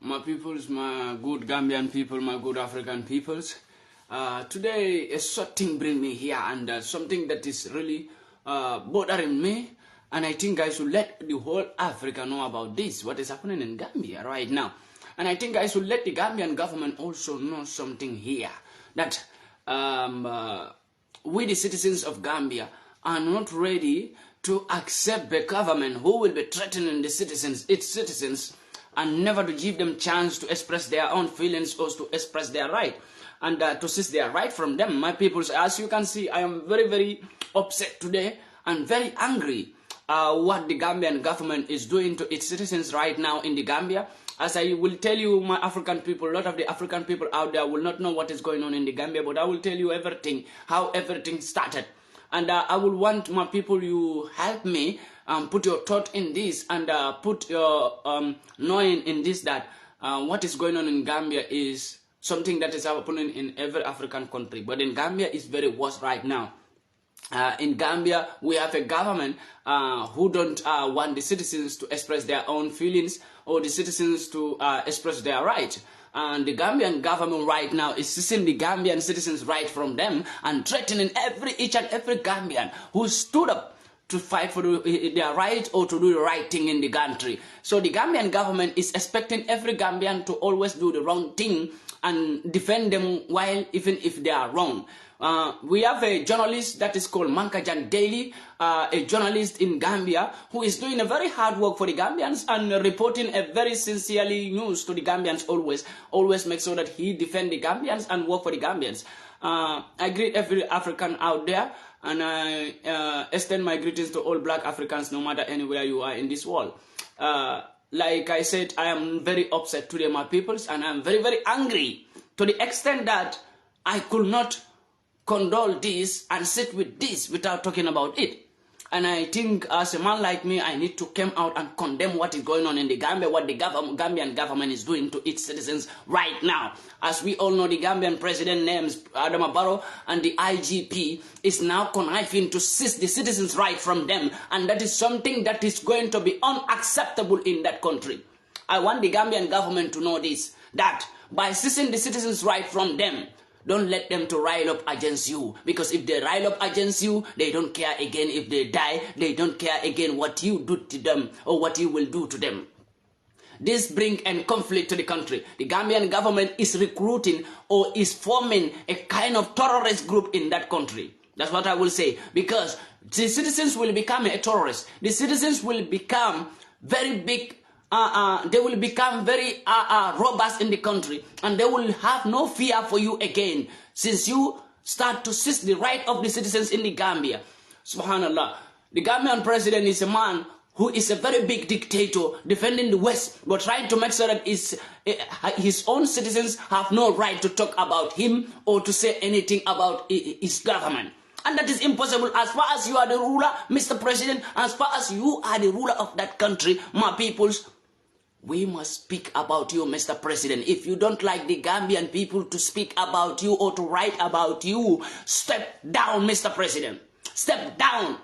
My peoples, my good Gambian people, my good African peoples. Today, a short thing bring me here, and something that is really bothering me. And I think I should let the whole Africa know about this, what is happening in Gambia right now. And I think I should let the Gambian government also know something here, that we, the citizens of Gambia, are not ready to accept the government who will be threatening the citizens, its citizens, and never to give them chance to express their own feelings or to express their right, and to seize their right from them. My people, as you can see, I am very, very upset today and very angry what the Gambian government is doing to its citizens right now in the Gambia. As I will tell you, my African people, a lot of the African people out there will not know what is going on in the Gambia, but I will tell you everything, how everything started. And I will want my people, you help me put your thought in this, and put your knowing in this, that what is going on in Gambia is something that is happening in every African country. But in Gambia, it's very worse right now. In Gambia, we have a government who don't want the citizens to express their own feelings, or the citizens to express their right. And the Gambian government right now is seizing the Gambian citizens' right from them and threatening each and every Gambian who stood up to fight for their right or to do the right thing in the country. So the Gambian government is expecting every Gambian to always do the wrong thing and defend them while even if they are wrong. We have a journalist that is called MAICA Daily, a journalist in Gambia who is doing a very hard work for the Gambians and reporting a very sincerely news to the Gambians always make sure that he defend the Gambians and work for the Gambians. I greet every African out there, and I extend my greetings to all black Africans no matter anywhere you are in this world. Like I said, I am very upset today, my peoples, and I am very, very angry to the extent that I could not condole this and sit with this without talking about it. And I think as a man like me, I need to come out and condemn what is going on in the Gambia, what the Gambian government is doing to its citizens right now. As we all know, the Gambian president names Adama Barrow, and the IGP is now conniving to seize the citizens' right from them. And that is something that is going to be unacceptable in that country. I want the Gambian government to know this, that by seizing the citizens' right from them, don't let them to rile up against you, because if they rile up against you, they don't care again if they die. They don't care again what you do to them or what you will do to them. This brings a conflict to the country. The Gambian government is recruiting or is forming a kind of terrorist group in that country. That's what I will say, because the citizens will become a terrorist. The citizens will become very big. They will become very robust in the country, and they will have no fear for you again, since you start to seize the right of the citizens in the Gambia. Subhanallah. The Gambian president is a man who is a very big dictator, defending the West, but trying to make sure that his own citizens have no right to talk about him or to say anything about his government. And that is impossible as far as you are the ruler, Mr. President, as far as you are the ruler of that country, my peoples. We must speak about you, Mr. President. If you don't like the Gambian people to speak about you or to write about you, step down, Mr. President. Step down.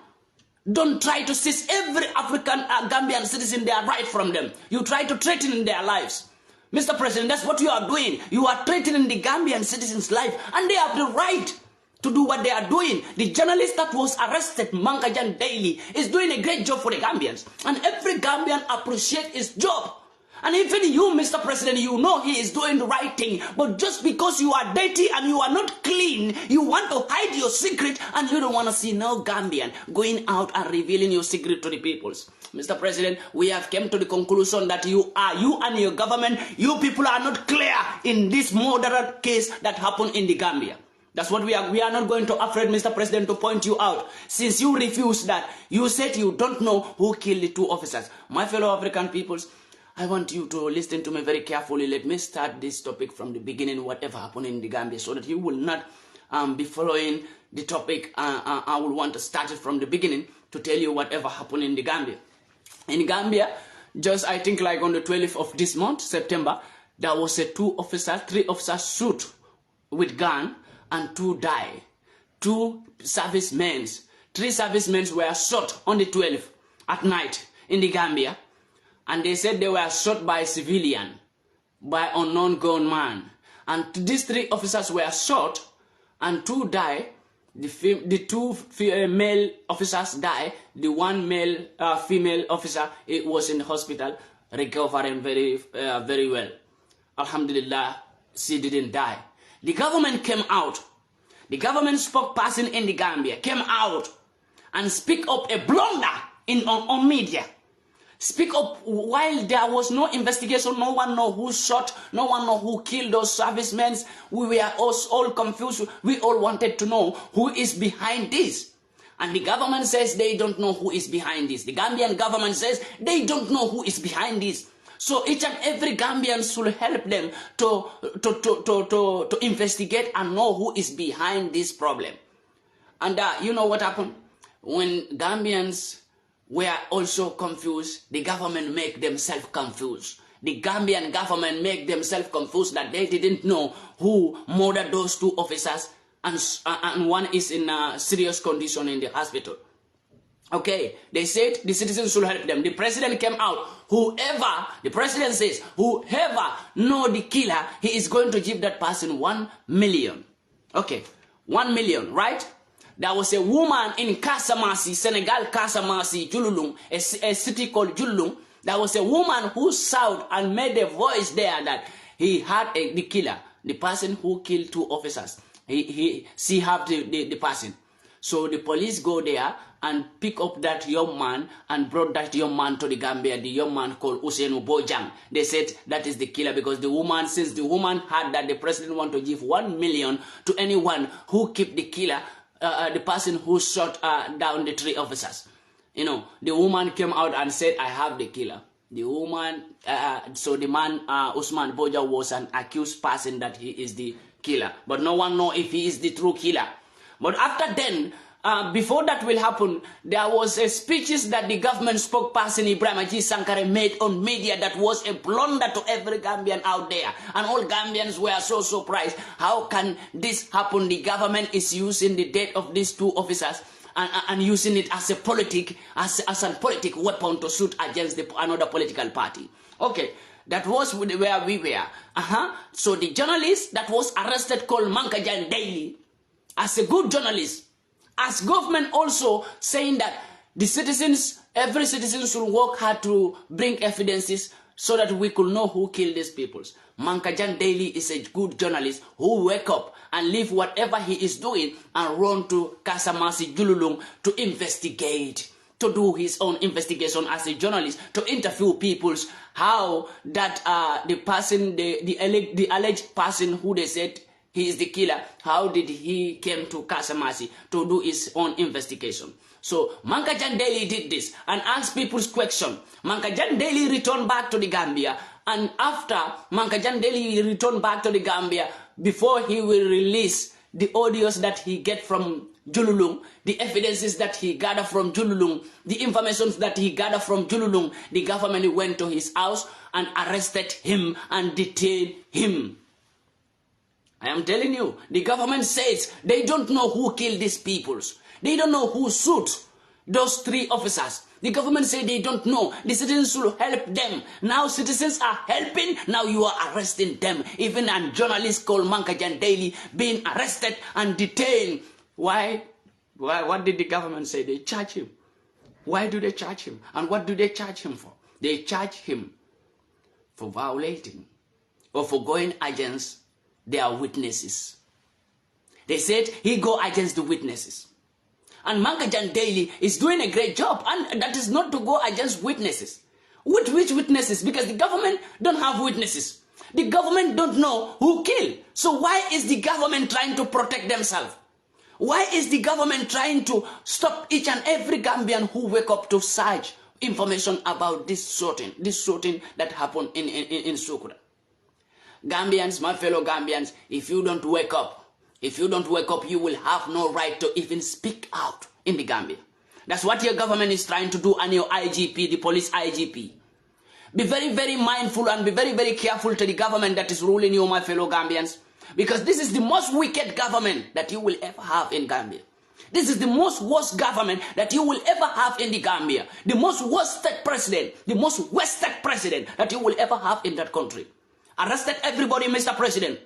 Don't try to seize every African Gambian citizen their right from them. You try to threaten their lives. Mr. President, that's what you are doing. You are threatening the Gambian citizens' life, and they have the right to do what they are doing. The journalist that was arrested, MAICA Daily, is doing a great job for the Gambians, and every Gambian appreciates his job. And even you, Mr. President, you know he is doing the right thing. But just because you are dirty and you are not clean, you want to hide your secret, and you don't want to see no Gambian going out and revealing your secret to the peoples. Mr. President, we have come to the conclusion that you and your government, you people are not clear in this murder case that happened in the Gambia. That's what we are. We are not going to afraid, Mr. President, to point you out. Since you refused that, you said you don't know who killed the two officers. My fellow African peoples, I want you to listen to me very carefully. Let me start this topic from the beginning, whatever happened in the Gambia, so that you will not be following the topic. I will want to start it from the beginning to tell you whatever happened in the Gambia. In Gambia, just I think like on the 12th of this month, September, there was a three officers shoot with gun and 2 died. 2 servicemen, 3 servicemen were shot on the 12th at night in the Gambia. And they said they were shot by a civilian. by unknown gunman. And these 3 officers were shot and 2 died. The 2 male officers died. The 1 male female officer, it was in the hospital recovering very well. Alhamdulillah, she didn't die. The government came out. The government spokesperson in the Gambia came out and speak up a blunder on media. Speak up while there was no investigation. No one know who shot. No one know who killed those servicemen. We were all confused. We all wanted to know who is behind this. And the government says they don't know who is behind this. The Gambian government says they don't know who is behind this. So each and every Gambian should help them to investigate and know who is behind this problem. And you know what happened? When Gambians were also confused, the government make themselves confused. The Gambian government make themselves confused that they didn't know who murdered those 2 officers, and one is in a serious condition in the hospital. Okay, they said the citizens should help them. The president came out. The president says, whoever know the killer, he is going to give that person 1 million. Okay, 1 million, right? There was a woman in Casamance, Senegal, Casamance, Jululung, a city called Jululung. There was a woman who shouted and made a voice there that he had the killer, the person who killed 2 officers. She had the person. So the police go there and pick up that young man and brought that young man to the Gambia. The young man called Usainu Bojang. They said that is the killer because the woman, since the woman had that the president want to give 1 million to anyone who keep the killer, the person who shot down the 3 officers. You know, the woman came out and said, I have the killer. The woman, so the man, Usman Boja, was an accused person that he is the killer. But no one know if he is the true killer. But after then, before that will happen, there was a speeches that the government spokesperson Ibrahim Ajit Sankare made on media that was a blunder to every Gambian out there. And all Gambians were so surprised. How can this happen? The government is using the death of these 2 officers and using it as a politic weapon to shoot against another political party. Okay, that was where we were. So the journalist that was arrested called MAICA Daily, as a good journalist, as government also saying that the citizens, every citizen should work hard to bring evidences so that we could know who killed these people. MAICA Daily is a good journalist who wake up and leave whatever he is doing and run to Casamance, Jululung to investigate, to do his own investigation as a journalist, to interview people how that the person, the alleged person who they said he is the killer, how did he came to Casamance to do his own investigation. So MAICA Daily did this and asked people's question. MAICA Daily returned back to the Gambia, and after MAICA Daily returned back to the Gambia, before he will release the audios that he get from Jululung, the evidences that he gathered from Jululung, the information that he gathered from Jululung, the government went to his house and arrested him and detained him. I am telling you, the government says they don't know who killed these people. They don't know who shot those 3 officers. The government say they don't know. The citizens should help them. Now citizens are helping. Now you are arresting them. Even a journalist called MAICA Daily being arrested and detained. Why? What did the government say? They charge him. Why do they charge him? And what do they charge him for? They charge him for violating or for going against their witnesses. They said he go against the witnesses. And MAICA Daily is doing a great job, and that is not to go against witnesses. With which witnesses? Because the government don't have witnesses. The government don't know who killed. So why is the government trying to protect themselves? Why is the government trying to stop each and every Gambian who wake up to search information about this shooting that happened in Sukura? Gambians, my fellow Gambians, if you don't wake up, you will have no right to even speak out in the Gambia. That's what your government is trying to do, and your IGP, the police IGP. Be very, very mindful and be very, very careful to the government that is ruling you, my fellow Gambians. Because this is the most wicked government that you will ever have in Gambia. This is the most worst government that you will ever have in the Gambia. The most worst president, the most wasted president that you will ever have in that country. Arrested everybody, Mr. President.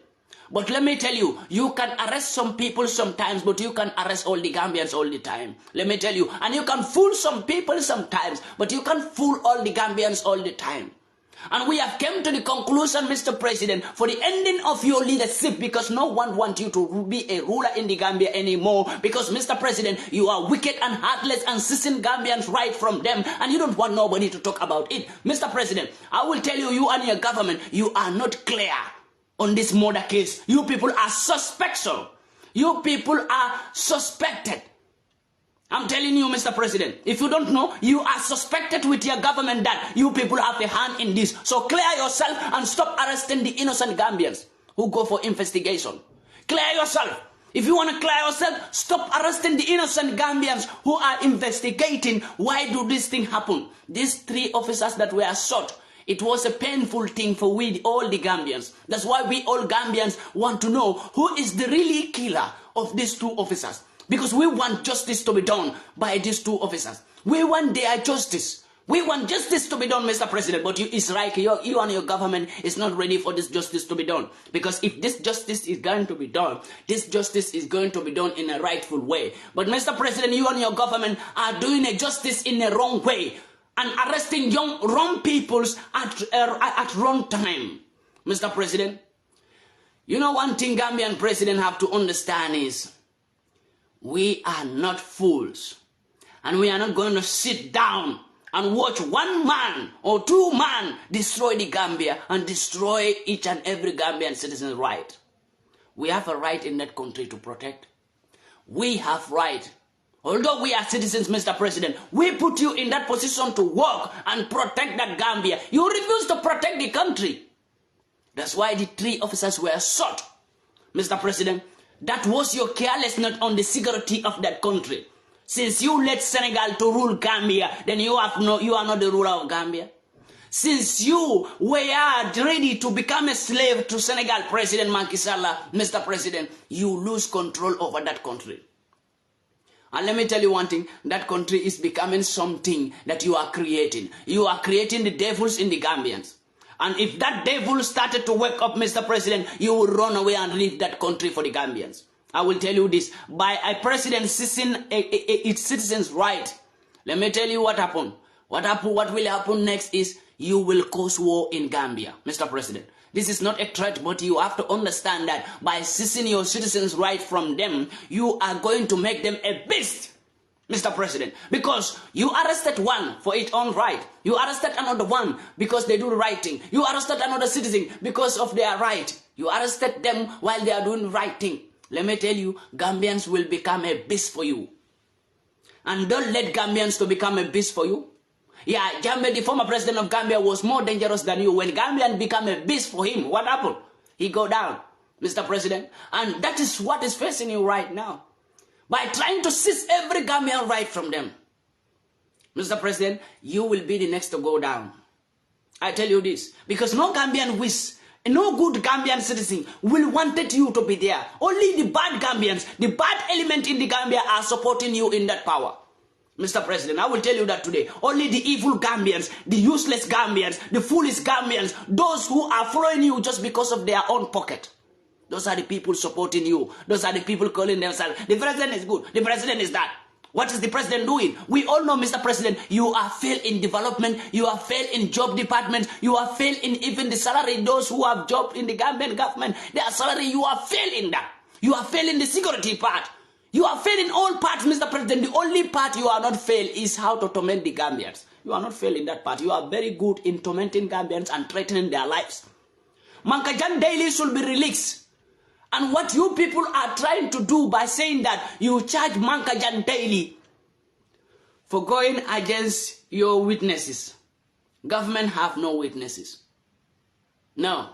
But let me tell you, you can arrest some people sometimes, but you can arrest all the Gambians all the time. Let me tell you. And you can fool some people sometimes, but you can't fool all the Gambians all the time. And we have come to the conclusion, Mr. President, for the ending of your leadership, because no one wants you to be a ruler in the Gambia anymore. Because, Mr. President, you are wicked and heartless and seizing Gambians right from them, and you don't want nobody to talk about it. Mr. President, I will tell you, you and your government, you are not clear on this murder case. You people are suspected. You people are suspected. I'm telling you, Mr. President, if you don't know, you are suspected with your government that you people have a hand in this. So clear yourself and stop arresting the innocent Gambians who go for investigation. Clear yourself. If you want to clear yourself, stop arresting the innocent Gambians who are investigating why do this thing happen. These 3 officers that were shot, it was a painful thing for we all the Gambians. That's why we all Gambians want to know who is the really killer of these 2 officers. Because we want justice to be done by these 2 officers. We want their justice. We want justice to be done, Mr. President. But it's right, you and your government is not ready for this justice to be done. Because if this justice is going to be done, this justice is going to be done in a rightful way. But Mr. President, you and your government are doing a justice in a wrong way. And arresting wrong peoples at wrong time. Mr. President, you know one thing Gambian president have to understand is, we are not fools, and we are not going to sit down and watch 1 man or 2 men destroy the Gambia and destroy each and every Gambian citizen's right. We have a right in that country to protect. We have right. Although we are citizens, Mr. President, we put you in that position to work and protect that Gambia. You refuse to protect the country. That's why the 3 officers were shot, Mr. President. That was your carelessness on the security of that country. Since you let Senegal to rule Gambia, then you are not the ruler of Gambia. Since you were ready to become a slave to Senegal President Macky Sall, Mr. President, you lose control over that country. And let me tell you one thing, that country is becoming something that you are creating. You are creating the devils in the Gambians. And if that devil started to wake up, Mr. President, you will run away and leave that country for the Gambians. I will tell you this. By a president seizing its citizens' right, let me tell you what happened. What will happen next is you will cause war in Gambia, Mr. President. This is not a threat, but you have to understand that by seizing your citizens' right from them, you are going to make them a beast, Mr. President, because you arrested 1 for its own right. You arrested another 1 because they do the right thing. You arrested another citizen because of their right. You arrested them while they are doing the right thing. Let me tell you, Gambians will become a beast for you. And don't let Gambians to become a beast for you. Yeah, Jammeh, the former president of Gambia, was more dangerous than you. When Gambian became a beast for him, what happened? He go down, Mr. President. And that is what is facing you right now. By trying to seize every Gambian right from them. Mr. President, you will be the next to go down. I tell you this, because no Gambian wish, no good Gambian citizen will wanted you to be there. Only the bad Gambians, the bad element in the Gambia are supporting you in that power. Mr. President, I will tell you that today. Only the evil Gambians, the useless Gambians, the foolish Gambians, those who are following you just because of their own pocket. Those are the people supporting you. Those are the people calling themselves, the president is good, the president is that. What is the president doing? We all know, Mr. President, you are failed in development, you are failed in job department, you are failed in even the salary. Those who have job in the Gambian government, their salary, you are failed in that. You are failed in the security part. You are failed in all parts, Mr. President. The only part you are not failed is how to torment the Gambians. You are not failed in that part. You are very good in tormenting Gambians and threatening their lives. Mankajan daily should be released. And what you people are trying to do by saying that you charge Mankajan daily for going against your witnesses. Government have no witnesses. No,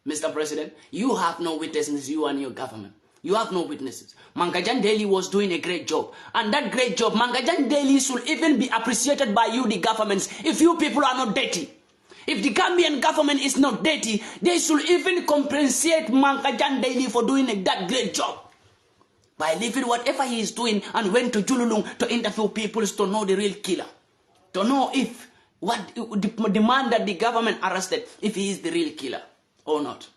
Mr. President, you have no witnesses, you and your government. You have no witnesses. Mankajan Daily was doing a great job. And that great job, Mankajan Daily should even be appreciated by you, the governments, if you people are not dirty. If the Gambian government is not dirty, they should even compensate Mankajan Daily for doing that great job. By leaving whatever he is doing and went to Jululung to interview people to know the real killer. To know if, the man that the government arrested, if he is the real killer. or not?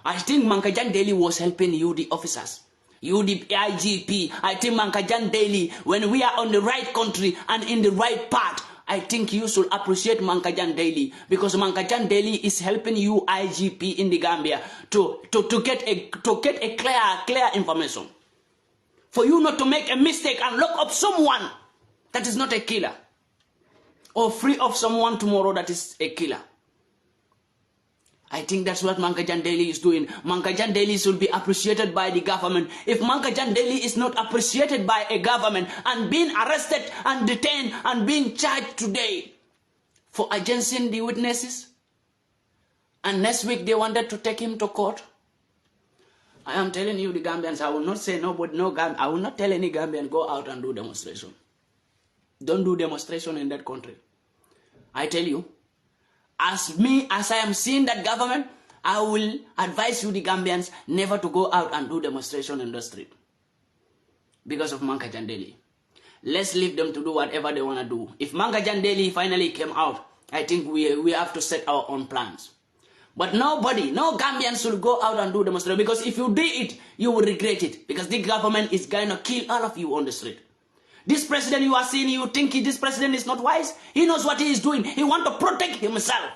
I think Mankajan Daily was helping you, the officers. You, the IGP. I think Mankajan Daily, when we are on the right country and in the right path, I think you should appreciate Mankajan Daily, because Mankajan Daily is helping you, IGP in the Gambia, to get a clear information. For you not to make a mistake and lock up someone that is not a killer, or free of someone tomorrow that is a killer. I think that's what Mankajan Daily is doing. Mankajan Daily should be appreciated by the government. If Mankajan Daily is not appreciated by a government and being arrested and detained and being charged today for agencing the witnesses, and next week they wanted to take him to court, I am telling you, the Gambians, I will not say nobody, I will not tell any Gambian go out and do demonstration. Don't do demonstration in that country. I tell you, as I am seeing that government, I will advise you, the Gambians, never to go out and do demonstration in the street because of Mankajan Daily. Let's leave them to do whatever they want to do. If Mankajan Daily finally came out, I think we have to set our own plans. But no Gambians should go out and do demonstration, because if you do it, you will regret it, because the government is going to kill all of you on the street. This president you are seeing, you think this president is not wise? He knows what he is doing. He wants to protect himself.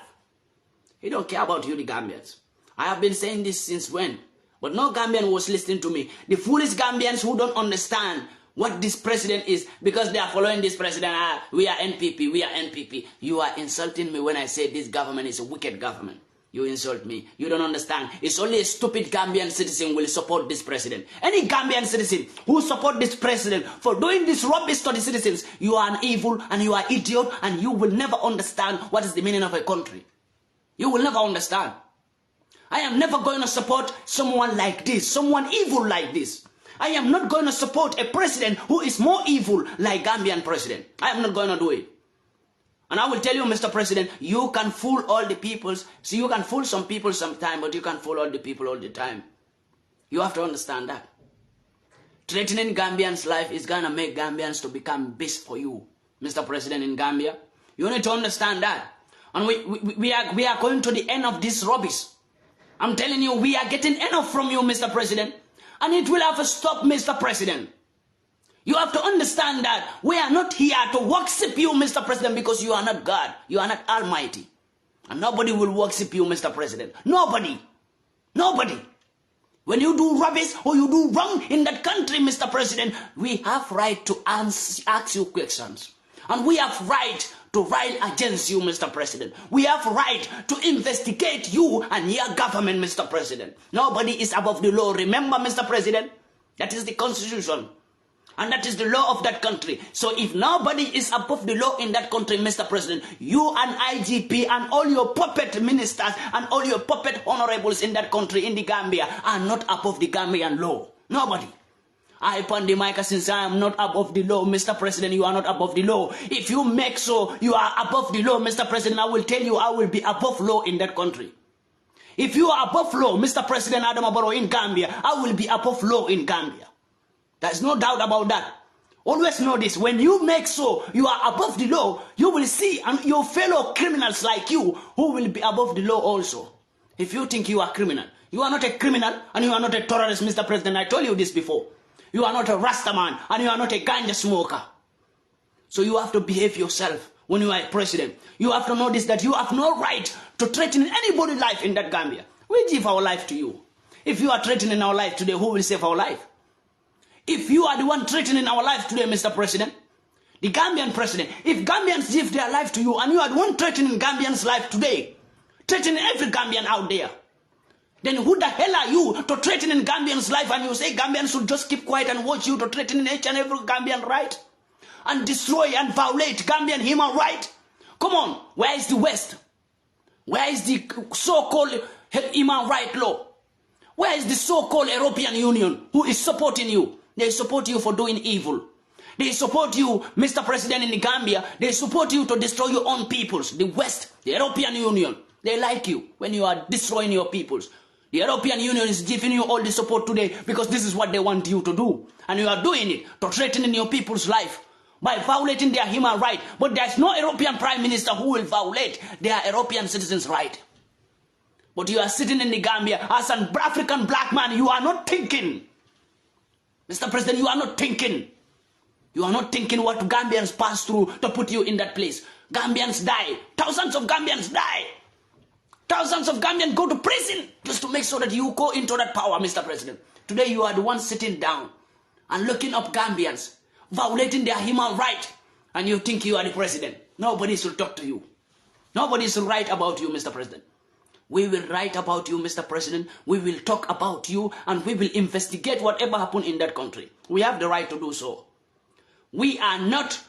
He don't care about you, the Gambians. I have been saying this since when? But no Gambian was listening to me. The foolish Gambians who don't understand what this president is, because they are following this president. We are NPP, we are NPP. You are insulting me when I say this government is a wicked government. You insult me. You don't understand. It's only a stupid Gambian citizen will support this president. Any Gambian citizen who support this president for doing this rubbish to the citizens, you are an evil and you are idiot, and you will never understand what is the meaning of a country. You will never understand. I am never going to support someone like this, someone evil like this. I am not going to support a president who is more evil like Gambian president. I am not going to do it. And I will tell you, Mr. President, you can fool all the peoples. So you can fool some people sometime, but you can fool all the people all the time. You have to understand that. Threatening Gambians' life is going to make Gambians to become beasts for you, Mr. President in Gambia. You need to understand that. And we are going to the end of this rubbish. I'm telling you, we are getting enough from you, Mr. President. And it will have to stop, Mr. President. You have to understand that we are not here to worship you, Mr. President, because you are not God. You are not Almighty. And nobody will worship you, Mr. President. Nobody. Nobody. When you do rubbish or you do wrong in that country, Mr. President, we have right to ask you questions. And we have right to rile against you, Mr. President. We have right to investigate you and your government, Mr. President. Nobody is above the law. Remember, Mr. President, that is the Constitution. And that is the law of that country. So if nobody is above the law in that country, Mr. President, you and IGP and all your puppet ministers and all your puppet honorables in that country, in the Gambia, are not above the Gambian law. Nobody. I, Pandi, MAICA, since I am not above the law, Mr. President, you are not above the law. If you make so you are above the law, Mr. President, I will tell you I will be above law in that country. If you are above law, Mr. President Adama Barrow in Gambia, I will be above law in Gambia. There's no doubt about that. Always know this. When you make so you are above the law, you will see your fellow criminals like you who will be above the law also. If you think you are criminal, you are not a criminal and you are not a terrorist, Mr. President. I told you this before. You are not a Rasta man and you are not a ganja smoker. So you have to behave yourself when you are a president. You have to notice that you have no right to threaten anybody's life in that Gambia. We give our life to you. If you are threatening our life today, who will save our life? If you are the one threatening our life today, Mr. President, the Gambian president, if Gambians give their life to you and you are the one threatening Gambians' life today, threatening every Gambian out there, then who the hell are you to threatening Gambians' life, and you say Gambians should just keep quiet and watch you to threatening each and every Gambian right and destroy and violate Gambian human right? Come on, where is the West? Where is the so-called human right law? Where is the so-called European Union who is supporting you? They support you for doing evil. They support you, Mr. President in the Gambia. They support you to destroy your own peoples. The West, the European Union, they like you when you are destroying your peoples. The European Union is giving you all the support today because this is what they want you to do. And you are doing it to threaten your people's life by violating their human right. But there is no European Prime Minister who will violate their European citizens' right. But you are sitting in the Gambia as an African black man. You are not thinking. Mr. President, you are not thinking. You are not thinking what Gambians pass through to put you in that place. Gambians die. Thousands of Gambians die. Thousands of Gambians go to prison just to make sure that you go into that power, Mr. President. Today you are the one sitting down and looking up Gambians, violating their human right, and you think you are the president. Nobody should talk to you. Nobody should write about you, Mr. President. We will write about you, Mr. President. We will talk about you, and we will investigate whatever happened in that country. We have the right to do so. We are not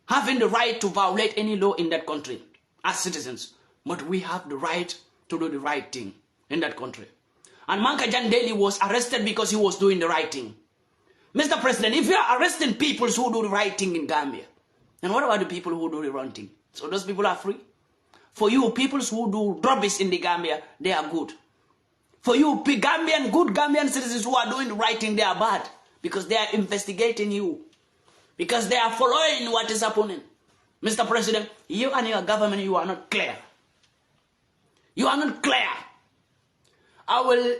having the right to violate any law in that country as citizens, but we have the right to do the right thing in that country. And MAICA Jandeli was arrested because he was doing the right thing. Mr. President, if you are arresting people who do the right thing in Gambia, then what about the people who do the wrong thing? So those people are free? For you, people who do rubbish in the Gambia, they are good. For you, good Gambian citizens who are doing the right thing, they are bad. Because they are investigating you. Because they are following what is happening. Mr. President, you and your government, you are not clear. You are not clear. I will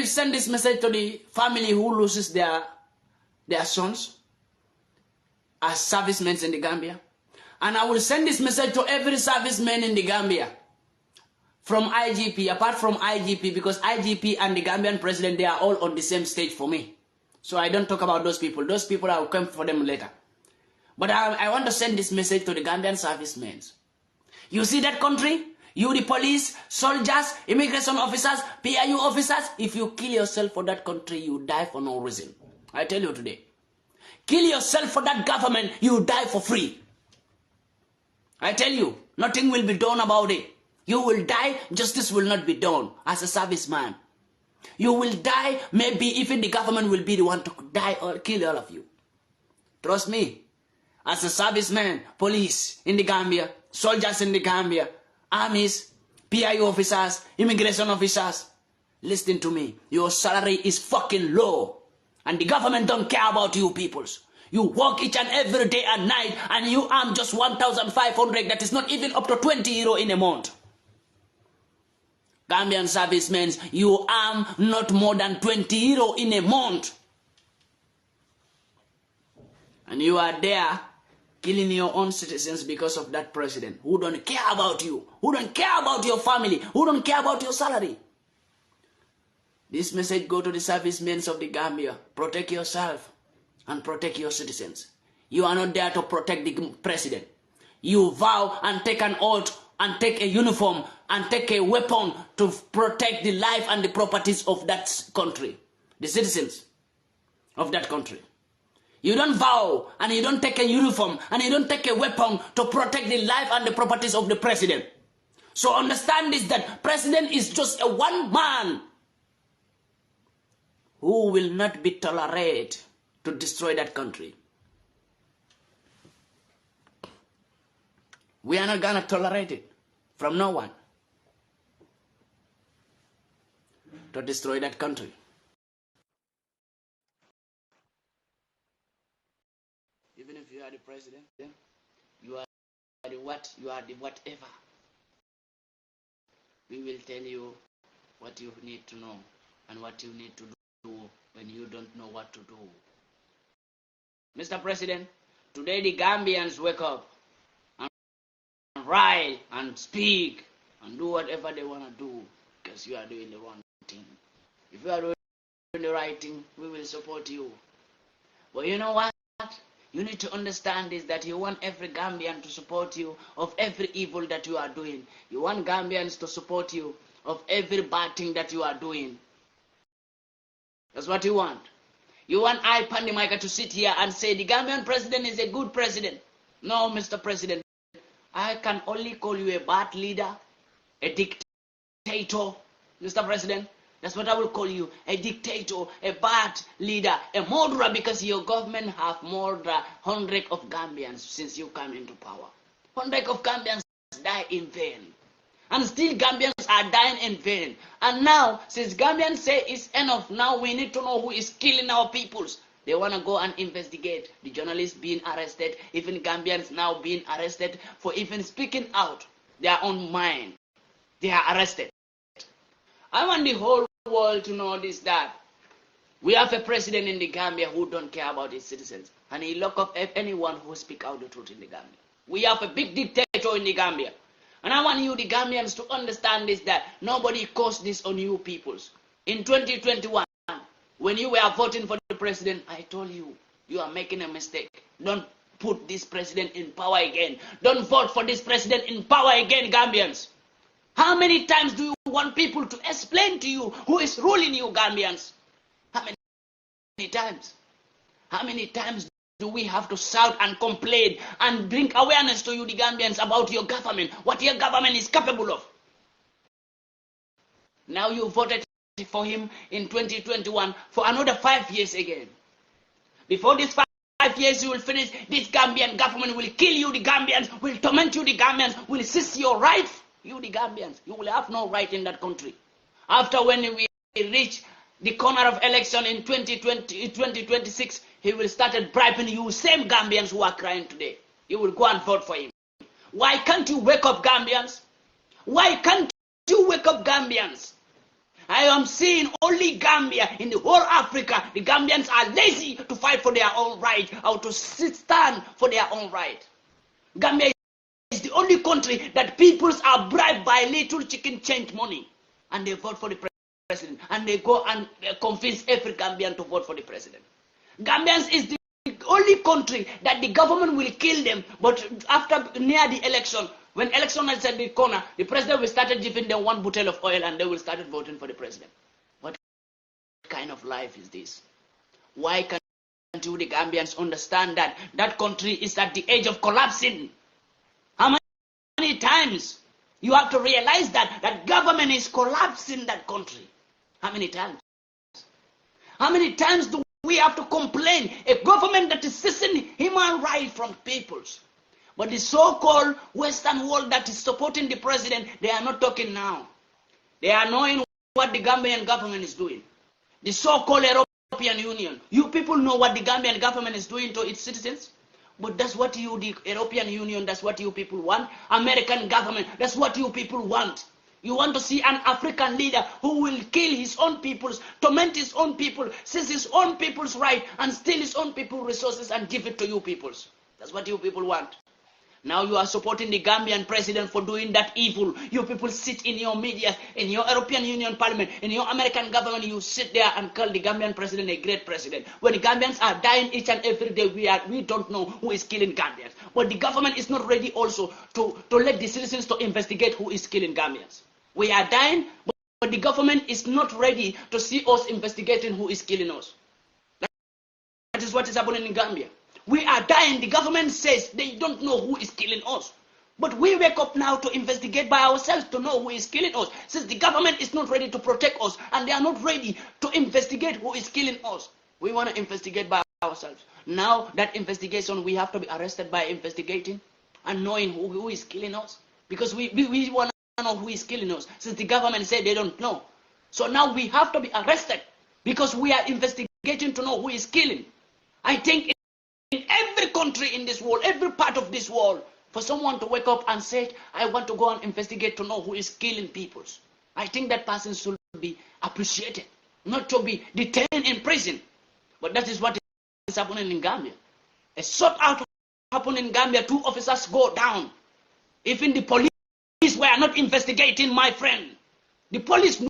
send this message to the family who loses their sons as servicemen in the Gambia. And I will send this message to every serviceman in the Gambia. From IGP, apart from IGP, because IGP and the Gambian president, they are all on the same stage for me. So I don't talk about those people. Those people, I will come for them later. But I want to send this message to the Gambian servicemen. You see that country? You, the police, soldiers, immigration officers, PIU officers, if you kill yourself for that country, you die for no reason. I tell you today. Kill yourself for that government, you die for free. I tell you, nothing will be done about it. You will die, justice will not be done as a serviceman. You will die, maybe even the government will be the one to die or kill all of you. Trust me, as a serviceman, police in the Gambia, soldiers in the Gambia, armies, PIO officers, immigration officers, listen to me. Your salary is fucking low. And the government don't care about you peoples. You work each and every day and night and you earn just 1,500. That is not even up to 20 euro in a month. Gambian servicemen, you earn not more than 20 euro in a month. And you are there killing your own citizens because of that president who don't care about you, who don't care about your family, who don't care about your salary. This message go to the servicemen of the Gambia. Protect yourself and protect your citizens. You are not there to protect the president. You vow and take an oath and take a uniform and take a weapon to protect the life and the properties of that country, the citizens of that country. You don't vow and you don't take a uniform and you don't take a weapon to protect the life and the properties of the president. So understand this, that president is just a one man who will not be tolerated to destroy that country. We are not going to tolerate it from no one to destroy that country. Even if you are the president, you are the what, you are the whatever. We will tell you what you need to know and what you need to do when you don't know what to do. Mr. President, today the Gambians wake up and write and speak and do whatever they want to do because you are doing the wrong thing. If you are doing the right thing, we will support you. But you know what? You need to understand is that you want every Gambian to support you of every evil that you are doing. You want Gambians to support you of every bad thing that you are doing. That's what you want. You want I, Pandi MAICA, to sit here and say the Gambian president is a good president. No, Mr. President. I can only call you a bad leader, a dictator, Mr. President. That's what I will call you, a dictator, a bad leader, a murderer, because your government have murdered hundreds of Gambians since you come into power. Hundreds of Gambians die in vain. And still Gambians are dying in vain. And now, since Gambians say it's enough, now we need to know who is killing our peoples. They want to go and investigate. The journalists being arrested, even Gambians now being arrested for even speaking out their own mind. They are arrested. I want the whole world to know this, that we have a president in the Gambia who don't care about his citizens, and he lock up anyone who speak out the truth in the Gambia. We have a big dictator in the Gambia, and I want you, the Gambians, to understand this, that nobody caused this on you peoples. In 2021, when you were voting for the president, I told you, you are making a mistake. Don't put this president in power again. Don't vote for this president in power again, Gambians. How many times do you want people to explain to you who is ruling you, Gambians? How many times? How many times do we have to shout and complain and bring awareness to you, the Gambians, about your government, what your government is capable of? Now you voted for him in 2021 for another 5 years again. Before this 5 years you will finish, this Gambian government will kill you, the Gambians, will torment you, the Gambians, will seize your rights. You, the Gambians, you will have no right in that country. After when we reach the corner of election in 2026, he will start bribing you, same Gambians who are crying today. You will go and vote for him. Why can't you wake up, Gambians? Why can't you wake up, Gambians? I am seeing only Gambia in the whole Africa. The Gambians are lazy to fight for their own right, or to stand for their own right. Gambia is the only country that peoples are bribed by little chicken change money, and they vote for the president, and they go and convince every Gambian to vote for the president. Gambians is the only country that the government will kill them, but after near the election, when election is at the corner, the president will start giving them one bottle of oil, and they will start voting for the president. What kind of life is this? Why can't you, the Gambians, understand that that country is at the edge of collapsing? How many times you have to realize that government is collapsing that country? How many times? How many times do we have to complain? A government that is seizing human rights from peoples. But the so-called Western world that is supporting the president, they are not talking now. They are knowing what the Gambian government is doing. The so-called European Union. You people know what the Gambian government is doing to its citizens? But that's what you, the European Union, that's what you people want. American government, that's what you people want. You want to see an African leader who will kill his own peoples, torment his own people, seize his own people's right, and steal his own people's resources and give it to you peoples. That's what you people want. Now you are supporting the Gambian president for doing that evil. You people sit in your media, in your European Union Parliament, in your American government, you sit there and call the Gambian president a great president. When the Gambians are dying each and every day, we don't know who is killing Gambians. But the government is not ready also to let the citizens to investigate who is killing Gambians. We are dying, but the government is not ready to see us investigating who is killing us. That is what is happening in Gambia. We are dying. The government says they don't know who is killing us. But we wake up now to investigate by ourselves to know who is killing us. Since the government is not ready to protect us and they are not ready to investigate who is killing us, we want to investigate by ourselves. Now that investigation, we have to be arrested by investigating and knowing who is killing us. Because we want to know who is killing us. Since the government said they don't know. So now we have to be arrested because we are investigating to know who is killing. I think in every country in this world, every part of this world, for someone to wake up and say, I want to go and investigate to know who is killing people, I think that person should be appreciated, not to be detained in prison. But that is what is happening in Gambia. A sort out happened in Gambia, 2 officers go down. Even the police were not investigating, my friend. The police were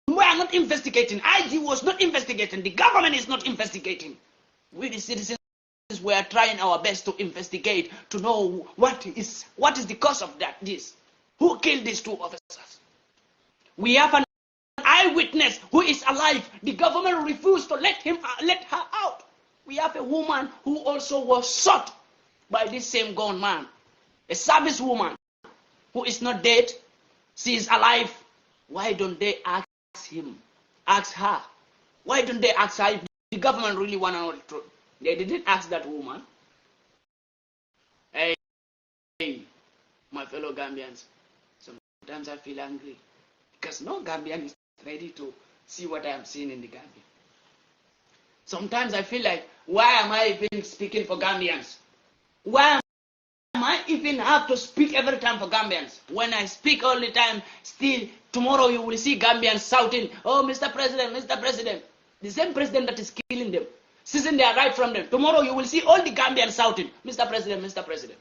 not investigating. IG was not investigating. The government is not investigating. We the citizens, we are trying our best to investigate, to know what is the cause of this. Who killed these 2 officers? We have an eyewitness who is alive. The government refused to let her out. We have a woman who also was shot by this same gunman. A service woman who is not dead. She is alive. Why don't they ask her? Why don't they ask her if the government really want to know the truth? They didn't ask that woman. Hey, my fellow Gambians, sometimes I feel angry because no Gambian is ready to see what I am seeing in the Gambia. Sometimes I feel like, why am I even speaking for Gambians? Why am I even have to speak every time for Gambians? When I speak all the time, still Tomorrow you will see Gambians shouting, oh, Mr. President, Mr. President. The same president that is killing them, seizing their right from them. Tomorrow you will see all the Gambians shouting, Mr. President, Mr. President.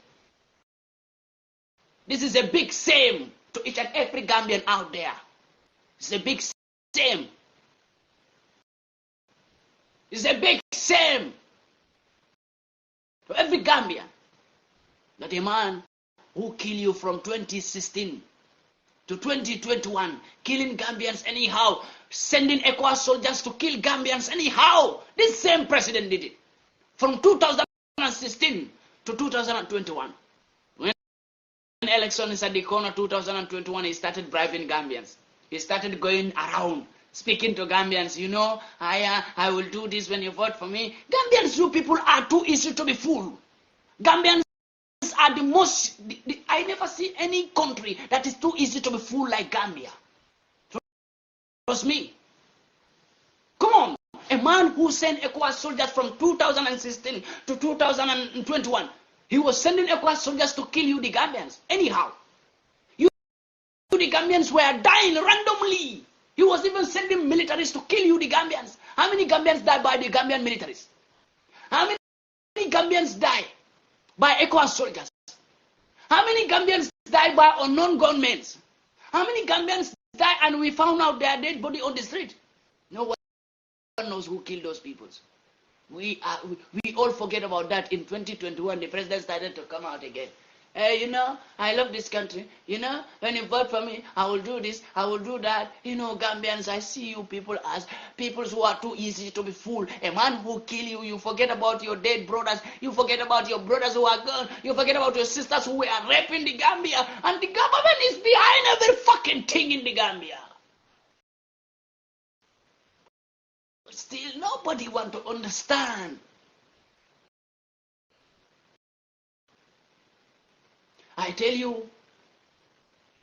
This is a big shame to each and every Gambian out there. It's a big shame. It's a big shame to every Gambian that a man who killed you from 2016 to 2021, killing Gambians anyhow, sending ECOWAS soldiers to kill Gambians anyhow. This same president did it. From 2016 to 2021. When election is at the corner, 2021, he started bribing Gambians. He started going around, speaking to Gambians, you know, I will do this when you vote for me. Gambians, you people are too easy to be fooled. Gambians are the most, I never see any country that is too easy to be fooled like Gambia. Trust me. Come on. A man who sent ECOWAS soldiers from 2016 to 2021, he was sending ECOWAS soldiers to kill you, the Gambians. Anyhow, you, the Gambians, were dying randomly. He was even sending militaries to kill you, the Gambians. How many Gambians died by the Gambian militaries? How many Gambians died by ECOWAS soldiers? How many Gambians died by unknown gunmen? How many Gambians died and we found out their dead body on the street? No one knows who killed those people. We all forget about that. In 2021, the president started to come out again. Hey, you know, I love this country. You know, when you vote for me, I will do this, I will do that. You know, Gambians, I see you people as people who are too easy to be fooled. A man who kill you, you forget about your dead brothers. You forget about your brothers who are gone. You forget about your sisters who were raping the Gambia. And the government is behind every fucking thing in the Gambia. But still, nobody want to understand. I tell you,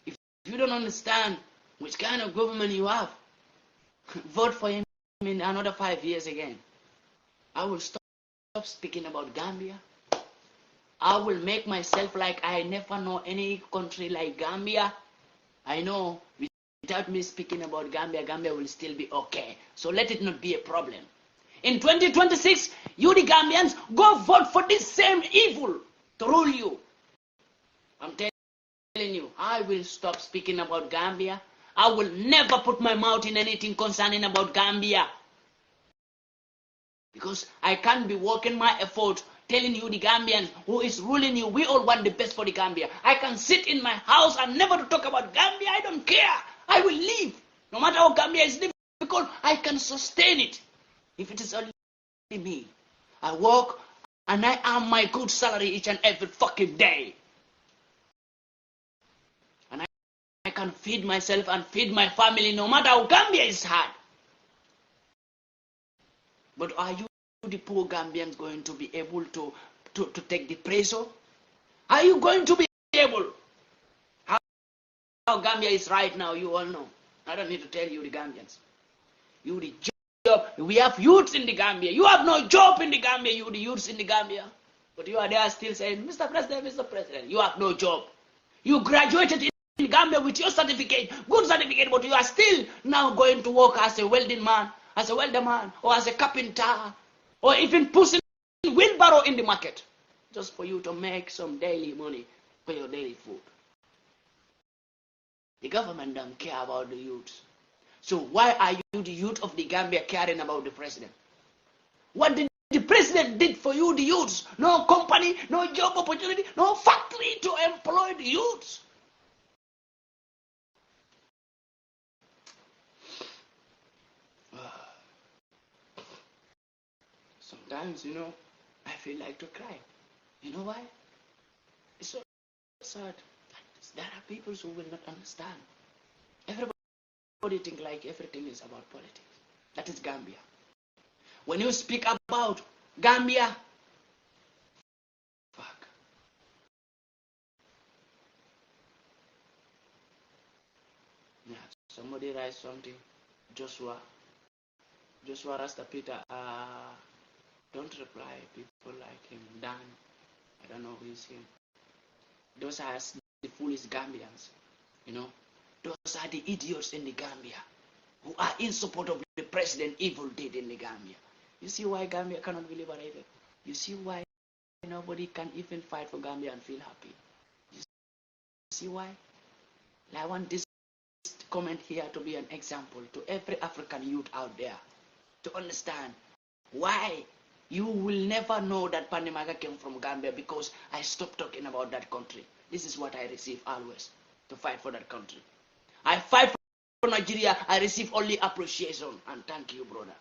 if you don't understand which kind of government you have, vote for him in another 5 years again. I will stop speaking about Gambia. I will make myself like I never know any country like Gambia. I know without me speaking about Gambia, Gambia will still be okay. So let it not be a problem. In 2026, you the Gambians, go vote for this same evil to rule you. I'm telling you, I will stop speaking about Gambia. I will never put my mouth in anything concerning about Gambia. Because I can't be working my effort telling you the Gambians who is ruling you, we all want the best for the Gambia. I can sit in my house and never to talk about Gambia. I don't care. I will leave. No matter how Gambia is difficult, I can sustain it. If it is only me. I work and I earn my good salary each and every fucking day. I can feed myself and feed my family no matter how Gambia is hard. But are you, the poor Gambians, going to be able to take the pressure? Are you going to be able? How Gambia is right now, you all know. I don't need to tell you, the Gambians. You the job. We have youths in the Gambia. You have no job in the Gambia, you the youths in the Gambia. But you are there still saying, Mr. President, Mr. President. You have no job. You graduated in Gambia with your certificate, good certificate, but you are still now going to work as a welding man, as a welder man, or as a carpenter, or even pushing wheelbarrow in the market, just for you to make some daily money for your daily food. The government don't care about the youth. So why are you, the youth of the Gambia, caring about the president? What did the president did for you, the youths? No company, no job opportunity, no factory to employ the youths. Sometimes, you know, I feel like to cry. You know why? It's so sad. There are people who will not understand. Everybody think like everything is about politics. That is Gambia. When you speak about Gambia, fuck. Yeah, somebody writes something. Joshua Rasta Peter, don't reply people like him. Dan, I don't know who is him. Those are the foolish Gambians, you know. Those are the idiots in the Gambia who are in support of the president evil did in the Gambia. You see why Gambia cannot be liberated? You see why nobody can even fight for Gambia and feel happy? You see why? I want this comment here to be an example to every African youth out there to understand why you will never know that Pandi MAICA came from Gambia, because I stopped talking about that country. This is what I receive always, to fight for that country. I fight for Nigeria, I receive only appreciation and thank you, brother.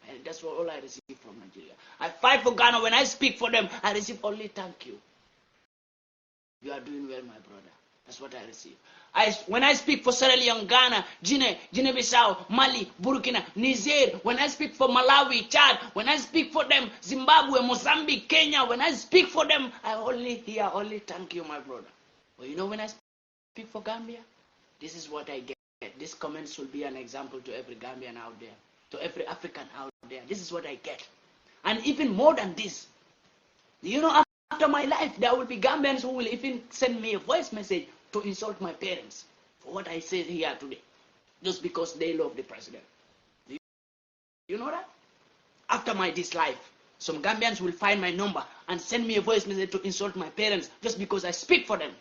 And that's all I receive from Nigeria. I fight for Ghana, when I speak for them, I receive only thank you. You are doing well, my brother. That's what I receive. When I speak for Sierra Leone, Ghana, Guinea-Bissau, Mali, Burkina, Niger, when I speak for Malawi, Chad, when I speak for them, Zimbabwe, Mozambique, Kenya, when I speak for them, I only hear only thank you, my brother. But you know, when I speak for Gambia, this is what I get. This comments will be an example to every Gambian out there, to every African out there. This is what I get. And even more than this, you know, after my life, there will be Gambians who will even send me a voice message to insult my parents for what I said here today, just because they love the president. You know that? After this life, some Gambians will find my number and send me a voice message to insult my parents just because I speak for them.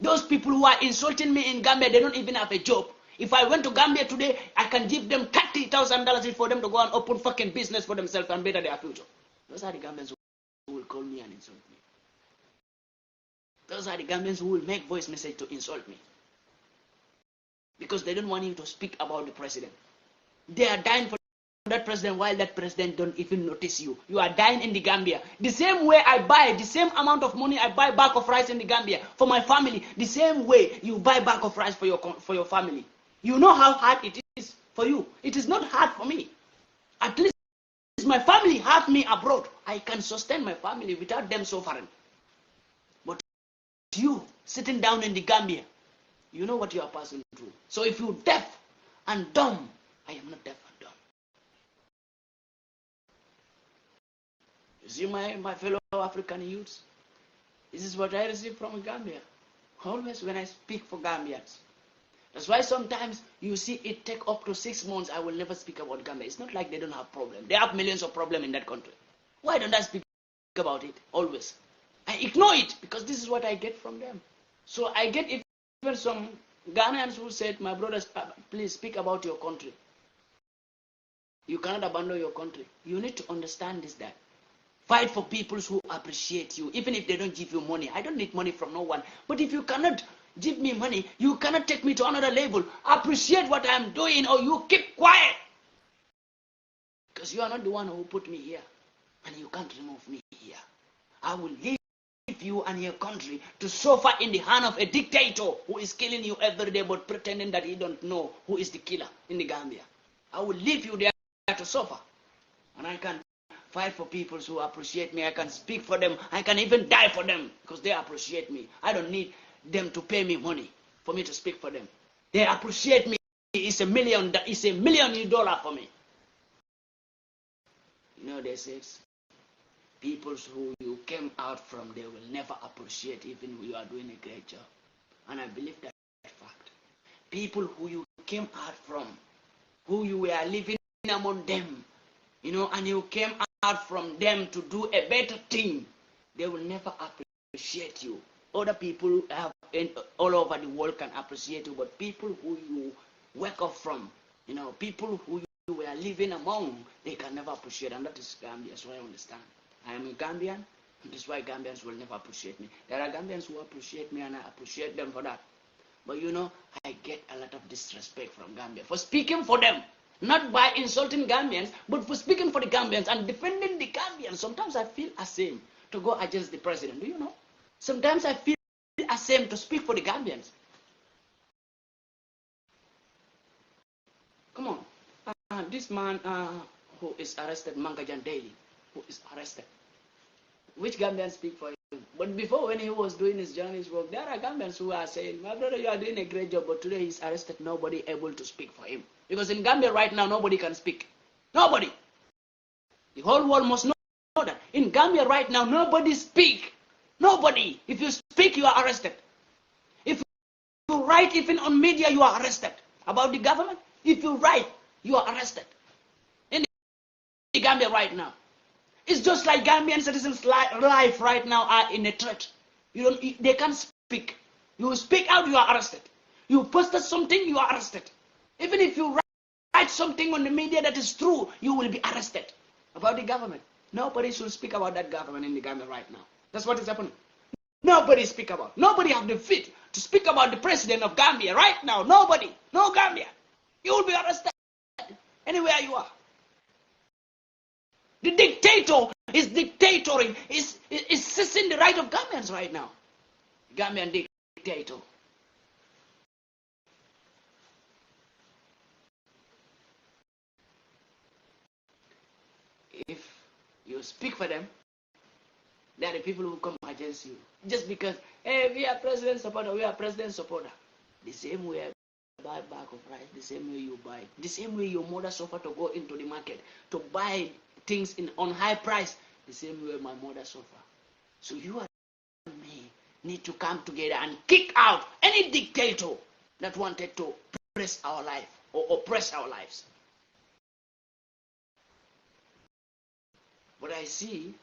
Those people who are insulting me in Gambia, they don't even have a job. If I went to Gambia today, I can give them $30,000 for them to go and open fucking business for themselves and better their future. Those are the Gambians who will call me and insult me. Those are the Gambians who will make voice message to insult me. Because they don't want you to speak about the president. They are dying for that president while that president don't even notice you. You are dying in the Gambia. The same way I buy, the same amount of money I buy bag of rice in the Gambia for my family, the same way you buy bag of rice for your family. You know how hard it is for you. It is not hard for me. At least my family have me abroad. I can sustain my family without them suffering. But you sitting down in the Gambia, you know what you are passing through. So if you're deaf and dumb, I am not deaf and dumb. You see my fellow African youths? This is what I receive from Gambia. Always when I speak for Gambians. That's why sometimes you see it take up to 6 months, I will never speak about Gambia. It's not like they don't have problems. They have millions of problems in that country. Why don't I speak about it always? I ignore it because this is what I get from them. So I get even some Ghanaians who said, my brothers, please speak about your country. You cannot abandon your country. You need to understand this, that. Fight for people who appreciate you, even if they don't give you money. I don't need money from no one. But if you cannot give me money, you cannot take me to another level. Appreciate what I am doing, or you keep quiet. Because you are not the one who put me here. And you can't remove me here. I will leave you and your country to suffer in the hand of a dictator who is killing you every day but pretending that he don't know who is the killer in the Gambia. I will leave you there to suffer. And I can fight for people who appreciate me. I can speak for them. I can even die for them because they appreciate me. I don't need them to pay me money for me to speak for them. They appreciate me. It's $1 million for me. You know, they say people who you came out from, they will never appreciate even when you are doing a great job. And I believe that fact. People who you came out from, who you were living among them, you know, and you came out from them to do a better thing, they will never appreciate you. Other people all over the world can appreciate you, but people who you wake up from, you know, people who you were living among, they can never appreciate, and that is Gambia, so I understand. I am a Gambian, and that's why Gambians will never appreciate me. There are Gambians who appreciate me, and I appreciate them for that. But you know, I get a lot of disrespect from Gambia for speaking for them. Not by insulting Gambians, but for speaking for the Gambians and defending the Gambians. Sometimes I feel ashamed to go against the president. Do you know? Sometimes I feel ashamed to speak for the Gambians. Come on. This man who is arrested, Mangajan Daily, who is arrested. Which Gambians speak for him? But before, when he was doing his journalist work, there are Gambians who are saying, my brother, you are doing a great job, but today he's arrested, nobody able to speak for him. Because in Gambia right now, nobody can speak. Nobody. The whole world must know that. In Gambia right now, nobody speak. Nobody. If you speak, you are arrested. If you write even on media, you are arrested. About the government, if you write, you are arrested. In the Gambia right now. It's just like Gambian citizens' life right now are in a threat. They can't speak. You speak out, you are arrested. You posted something, you are arrested. Even if you write something on the media that is true, you will be arrested. About the government, nobody should speak about that government in the Gambia right now. That's what is happening. Nobody speak about. Nobody have the fit to speak about the president of Gambia right now. Nobody. No Gambia. You will be arrested anywhere you are. The dictator is dictatoring, is seizing the right of Gambians right now. Gambian dictator. If you speak for them, there are people who come against you. Just because, hey, we are president supporter, we are president supporter. The same way I buy bag of rice, the same way you buy. The same way your mother suffer to go into the market, to buy things on high price, the same way my mother suffer. So you and me need to come together and kick out any dictator that wanted to oppress our life or oppress our lives. But I see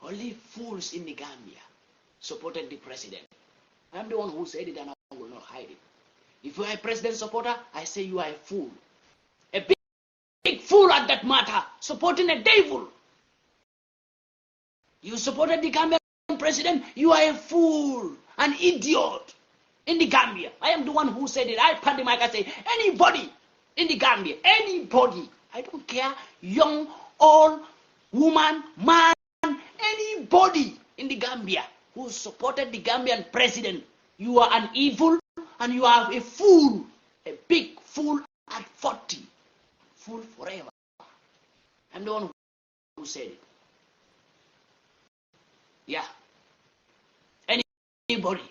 only fools in the Gambia supported the president. I'm the one who said it and I will not hide it. If you are a president supporter, I say you are a fool. A big fool at that matter, supporting a devil. You supported the Gambian president, you are a fool, an idiot in the Gambia. I am the one who said it. I, Pandi, MAICA, say, anybody in the Gambia, anybody, I don't care, young, old, woman, man, anybody in the Gambia who supported the Gambian president, you are an evil and you are a fool, a big fool at 40, fool forever. I'm the one who said it. Yeah. Anybody.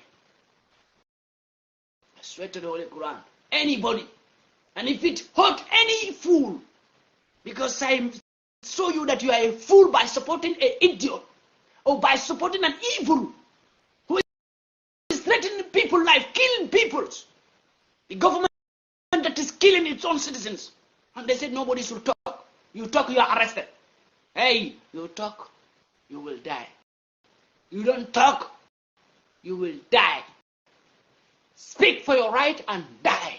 I swear to the Holy Quran. Anybody. And if it hurt any fool, because I show you that you are a fool by supporting an idiot or by supporting an evil who is threatening people's life, killing people's. The government that is killing its own citizens. And they said nobody should talk. You talk, you are arrested. Hey, you talk, you will die. You don't talk, you will die. Speak for your right and die.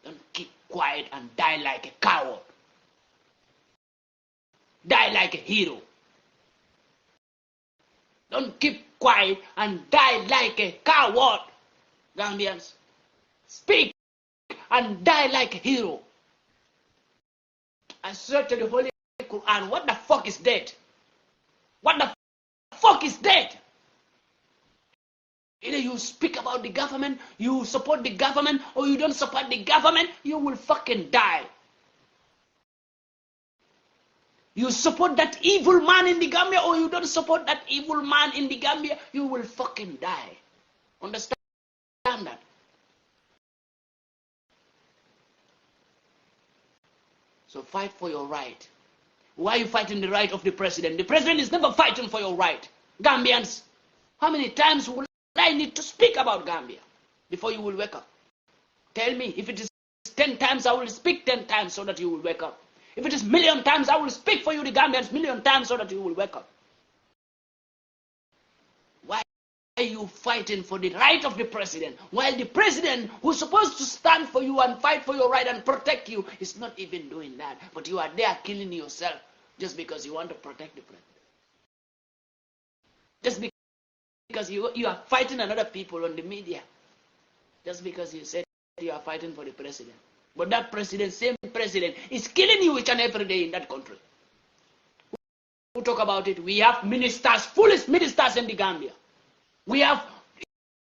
Don't keep quiet and die like a coward. Die like a hero. Don't keep quiet and die like a coward. Gambians, speak and die like a hero. I swear to the Holy Quran, what the fuck is dead? What the fuck is dead? Either you speak about the government, you support the government, or you don't support the government, you will fucking die. You support that evil man in the Gambia, or you don't support that evil man in the Gambia, you will fucking die. Understand that? So fight for your right. Why are you fighting the right of the president? The president is never fighting for your right. Gambians, how many times will I need to speak about Gambia before you will wake up? Tell me. If it is 10 times, I will speak 10 times so that you will wake up. If it is million times, I will speak for you, the Gambians, million times so that you will wake up. Why are you fighting for the right of the president while the president who's supposed to stand for you and fight for your right and protect you is not even doing that? But you are there killing yourself just because you want to protect the president. Just because you are fighting another people on the media. Just because you said you are fighting for the president. But that president, same president, is killing you each and every day in that country. Who talk about it? We have ministers, foolish ministers in the Gambia. We have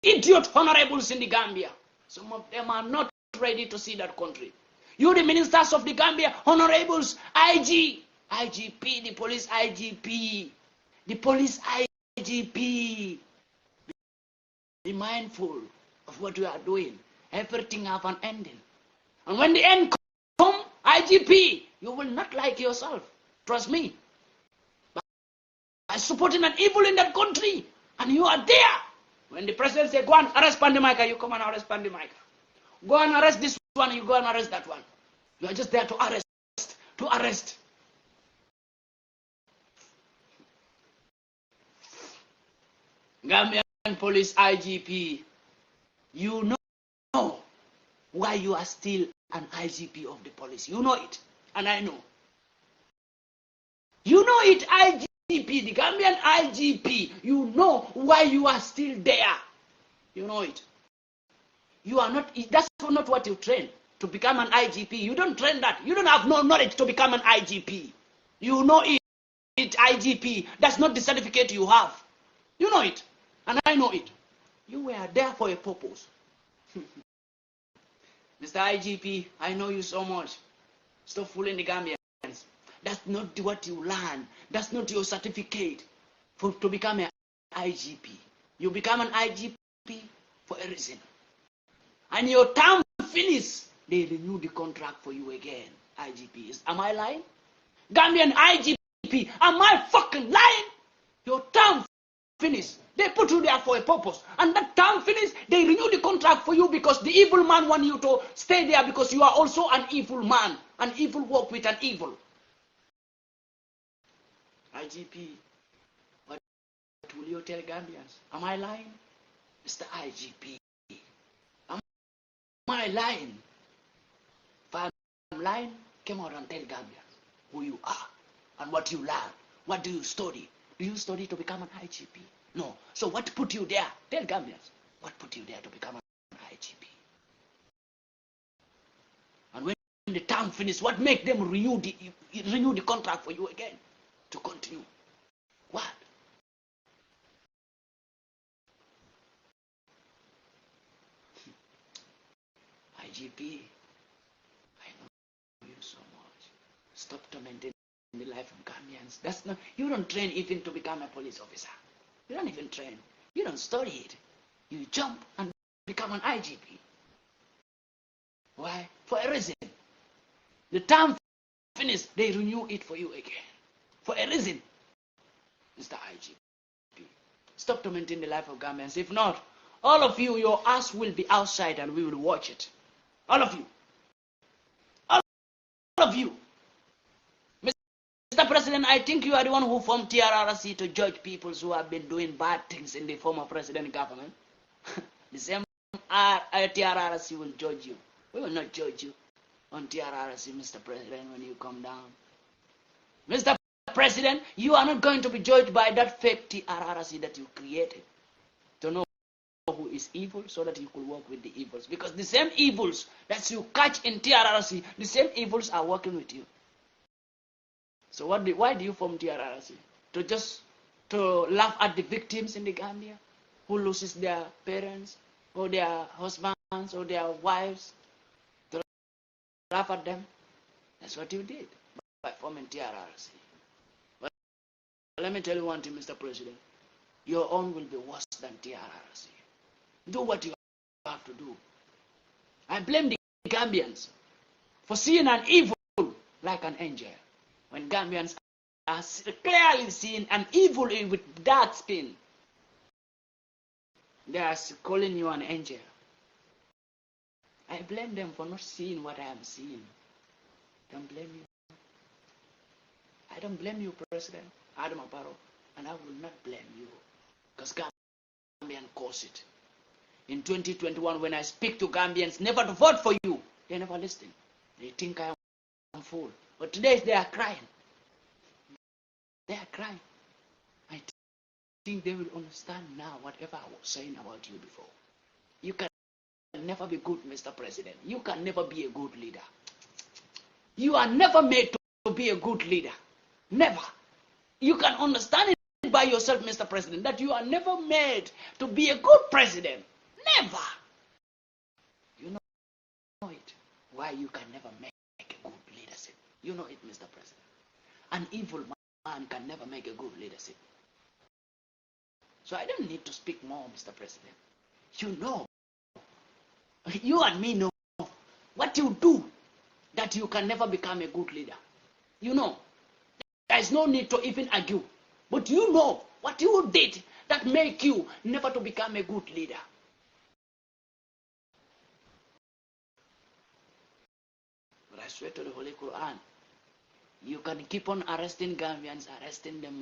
idiot honorables in the Gambia. Some of them are not ready to see that country. You, the ministers of the Gambia, honorables, IGP, the police IGP, the police IGP. Be mindful of what you are doing. Everything have an ending. And when the end come, IGP, you will not like yourself. Trust me. By supporting an evil in that country, and you are there When the president said, go and arrest Pandi MAICA, you come and arrest Pandi MAICA. Go and arrest this one, you go and arrest that one. You are just there to arrest, to arrest. Gambian Police IGP, you know why you are still an IGP of the police. You know it, and I know. You know it, IGP, the Gambian IGP. You know why you are still there. You know it. You are not, that's not what you train to become an IGP. You don't train that. You don't have no knowledge to become an IGP. You know it, IGP. That's not the certificate you have. You know it, and I know it. You were there for a purpose. Mr. IGP, I know you so much. Stop fooling the Gambians. That's not what you learn. That's not your certificate to become an IGP. You become an IGP for a reason. And your term finished, they renew the contract for you again. IGP. Am I lying? Gambian IGP, am I fucking lying? Your term finished. They put you there for a purpose. And that term finished, they renew the contract for you because the evil man wants you to stay there because you are also an evil man. An evil work with an evil. IGP, what will you tell Gambians? Am I lying? Mr. IGP, am I lying? If I'm lying, come out and tell Gambians who you are and what you learn. What do you study? Do you study to become an IGP? No. So what put you there? Tell Gambians. What put you there to become an IGP? And when the term finishes, what make them renew the contract for you again? To continue. What? IGP, I know you so much. Stop tormenting the life of Gambians. That's not, you don't train even to become a police officer. You don't even train. You don't study it. You jump and become an IGP. Why? For a reason. The term finished, they renew it for you again. For a reason, Mr. IGP. Stop tormenting the life of Gambians. If not, all of you, your ass will be outside and we will watch it. All of you. All of you. Mr. President, I think you are the one who formed TRRC to judge people who have been doing bad things in the former president government. The same TRRC will judge you. We will not judge you on TRRC, Mr. President, when you come down. Mr. President, you are not going to be judged by that fake TRRC that you created to know who is evil so that you could work with the evils. Because the same evils that you catch in TRRC, the same evils are working with you. So why do you form TRRC? To laugh at the victims in the Gambia who loses their parents or their husbands or their wives? To laugh at them? That's what you did by forming TRRC. Let me tell you one thing, Mr. President. Your own will be worse than TRRC. Do what you have to do. I blame the Gambians for seeing an evil like an angel. When Gambians are clearly seeing an evil with dark skin, they are calling you an angel. I blame them for not seeing what I am seeing. Don't blame you. I don't blame you, President Adam Aparo, and I will not blame you, because Gambians caused it. In 2021, when I speak to Gambians never to vote for you, they never listen. They think I am a fool. But today they are crying. They are crying. I think they will understand now whatever I was saying about you before. You can never be good, Mr. President. You can never be a good leader. You are never made to be a good leader. Never. You can understand it by yourself, Mr. President, that you are never made to be a good president. Never. You know it. Why you can never make a good leadership. You know it, Mr. President. An evil man can never make a good leadership. So I don't need to speak more, Mr. President. You know. You and me know what you do that you can never become a good leader. You know. There is no need to even argue. But you know what you did that make you never to become a good leader. But I swear to the Holy Quran, you can keep on arresting Gambians, arresting them.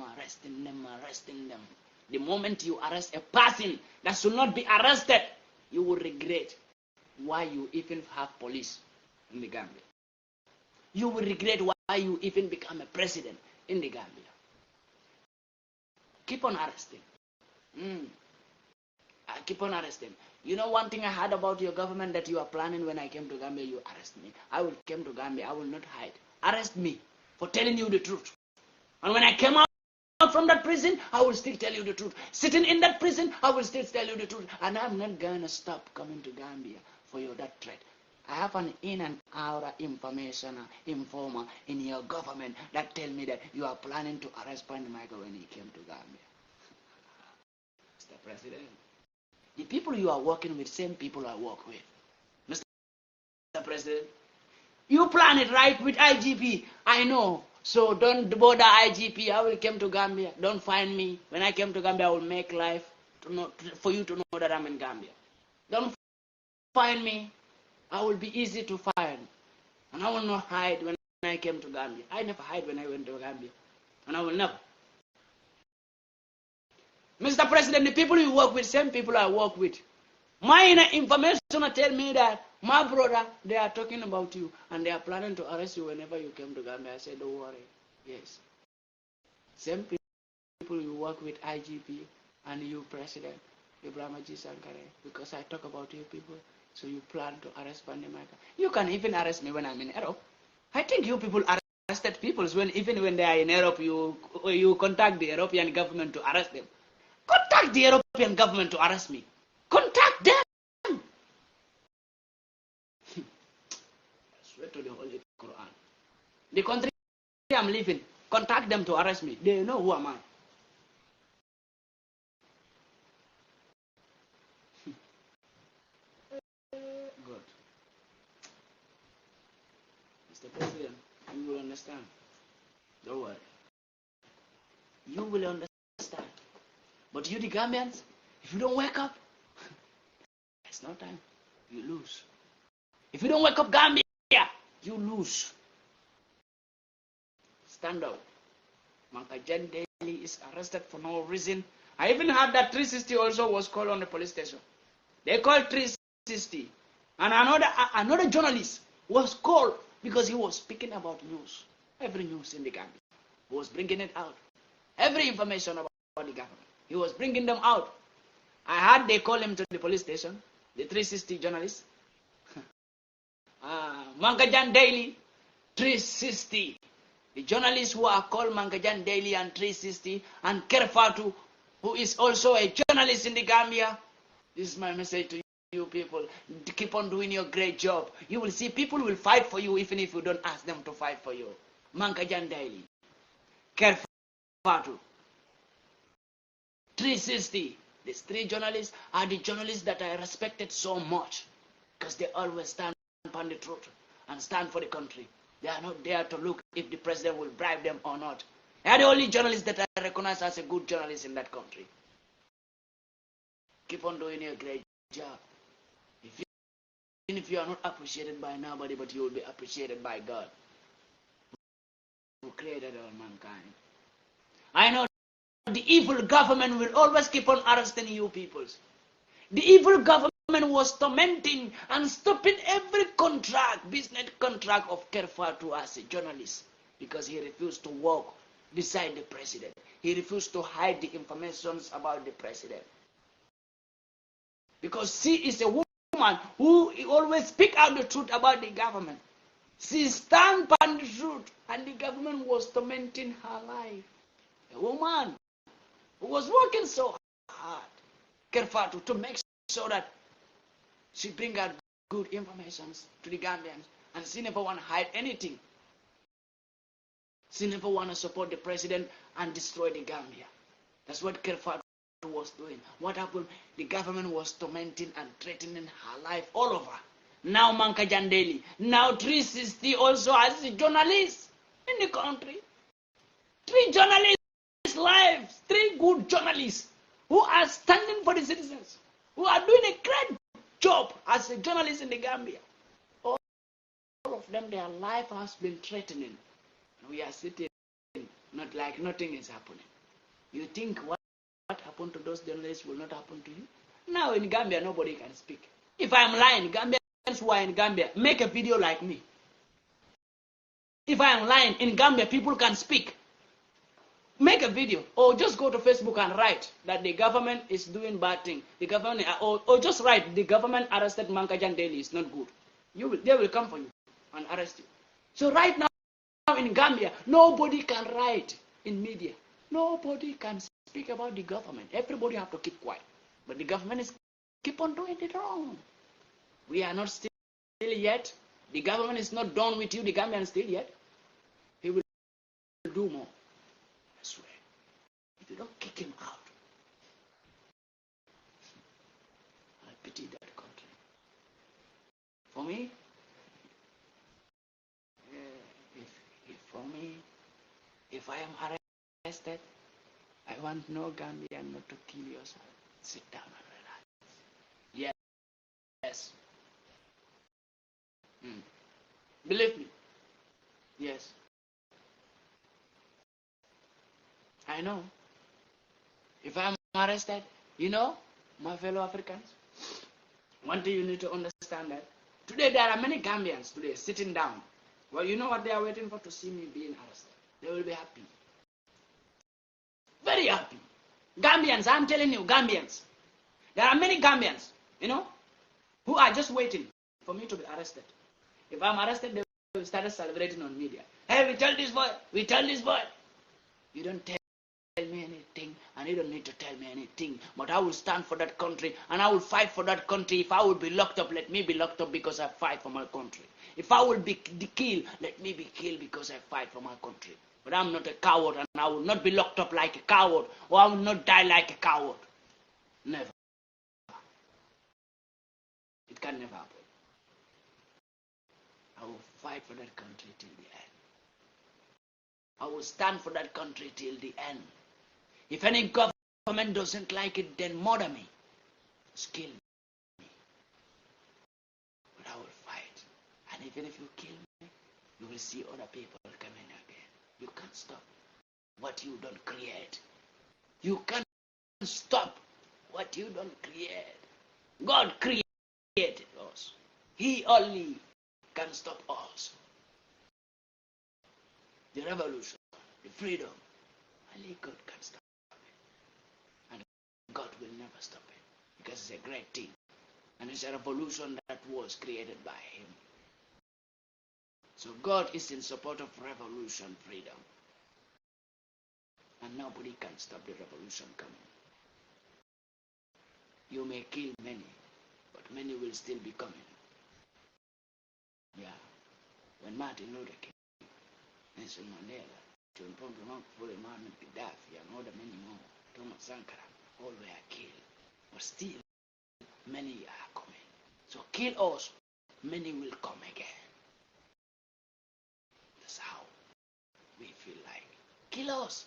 The moment you arrest a person that should not be arrested, you will regret why you even have police in the Gambia. You will regret why you even become a president in the Gambia. Keep on arresting. Keep on arresting. You know one thing I heard about your government that you are planning when I came to Gambia, you arrest me. I will come to Gambia, I will not hide. Arrest me for telling you the truth. And when I came out from that prison, I will still tell you the truth. Sitting in that prison, I will still tell you the truth. And I'm not going to stop coming to Gambia for your that threat. I have an in and out information informer in your government that tell me that you are planning to arrest Pandi when he came to Gambia. Mr. President, the people you are working with, same people I work with. Mr. President, you plan it right with IGP. I know. So don't bother IGP. I will come to Gambia. Don't find me. When I came to Gambia, I will make life for you to know that I'm in Gambia. Don't find me. I will be easy to find. And I will not hide when I came to Gambia. I never hide when I went to Gambia. And I will never. Mr. President, the people you work with, same people I work with. My information tell me that my brother, they are talking about you and they are planning to arrest you whenever you came to Gambia. I said, don't worry. Yes. Same people you work with, IGP and you, President, Ibrahim Sankare, because I talk about you people. So you plan to arrest Pandi. You can even arrest me when I'm in Europe. I think you people arrested people even when they are in Europe, you contact the European government to arrest them. Contact the European government to arrest me. Contact them. I swear to the Holy Quran. The country I'm living, contact them to arrest me. They know who am I. Good. Mr. President, you will understand. Don't worry. You will understand. But you, the Gambians, if you don't wake up, it's no time. You lose. If you don't wake up, Gambia, you lose. Stand up. Mankajan Daily is arrested for no reason. I even heard that 360 also was called on the police station. They called 360. And another journalist was called because he was speaking about news. Every news in the Gambia. He was bringing it out. Every information about the government. He was bringing them out. I heard they call him to the police station, the 360 journalist. Mankajan Daily, 360. The journalists who are called Mankajan Daily and 360, and Kerfatu, who is also a journalist in the Gambia. This is my message to you people. Keep on doing your great job. You will see people will fight for you even if you don't ask them to fight for you. Mankajan Daily, Kerfatu, 360. These three journalists are the journalists that I respected so much because they always stand upon the truth and stand for the country. They are not there to look if the president will bribe them or not. They are the only journalists that I recognize as a good journalist in that country. Keep on doing your great job. Even if you are not appreciated by nobody, but you will be appreciated by God, who created all mankind. I know the evil government will always keep on arresting you peoples. The evil government was tormenting and stopping every business contract of Kerfatu as a journalist because he refused to work beside the president. He refused to hide the information about the president. Because she is a woman who always speaks out the truth about the government. She stands on the truth and the government was tormenting her life. A woman who was working so hard, Kerfatu, to make sure that she bring out good information to the Gambians, and she never want to hide anything. She never want to support the president and destroy the Gambia. That's what Kerfatu was doing. What happened? The government was tormenting and threatening her life all over. Now Mankajan Daily, now 360 also as a journalist in the country. 3 journalists lives, 3 good journalists who are standing for the citizens, who are doing a great job as a journalist in the Gambia. All of them, their life has been threatening. We are sitting not like nothing is happening. You think what happened to those journalists will not happen to you? Now in Gambia, nobody can speak. If I am lying, Gambians who are in Gambia, make a video like me. If I am lying, in Gambia, people can speak. Make a video, or just go to Facebook and write that the government is doing bad thing. The government, or just write the government arrested Mankajan Daily is not good. They will come for you and arrest you. So right now in Gambia, nobody can write in media. Nobody can speak about the government. Everybody have to keep quiet. But the government is keep on doing it wrong. We are not still yet. The government is not done with you. The Gambian still yet. He will do more. I swear. If you don't kick him out, I pity that country. For me, if I am arrested, I want no Gambian not to kill yourself. Sit down and relax. Yes. Believe me. Yes. I know. If I'm arrested, my fellow Africans, one thing you need to understand that today there are many Gambians today sitting down. Well, you know what they are waiting for? To see me being arrested. They will be happy. Very happy. Gambians, I'm telling you, Gambians. There are many Gambians, who are just waiting for me to be arrested. If I'm arrested, they will start celebrating on media. Hey, we tell this boy. You don't tell me anything, and you don't need to tell me anything. But I will stand for that country, and I will fight for that country. If I will be locked up, let me be locked up because I fight for my country. If I will be killed, let me be killed because I fight for my country. But I'm not a coward, and I will not be locked up like a coward, or I will not die like a coward. Never. It can never happen. I will fight for that country till the end. I will stand for that country till the end. If any government doesn't like it, then murder me. Just kill me. But I will fight. And even if you kill me, you will see other people coming again. You can't stop what you don't create. You can't stop what you don't create. God created us. He only can stop us. The revolution, the freedom, only God can stop it. And God will never stop it, because it's a great thing. And it's a revolution that was created by Him. So God is in support of revolution, freedom. And nobody can stop the revolution coming. You may kill many, but many will still be coming. Yeah. When Martin Luther King, Nelson Mandela, John Pombe Magufuli, Gaddafi, and other many more, Thomas Sankara, all were killed. But still, many are coming. So kill us, many will come again. That's how we feel like. Kill us,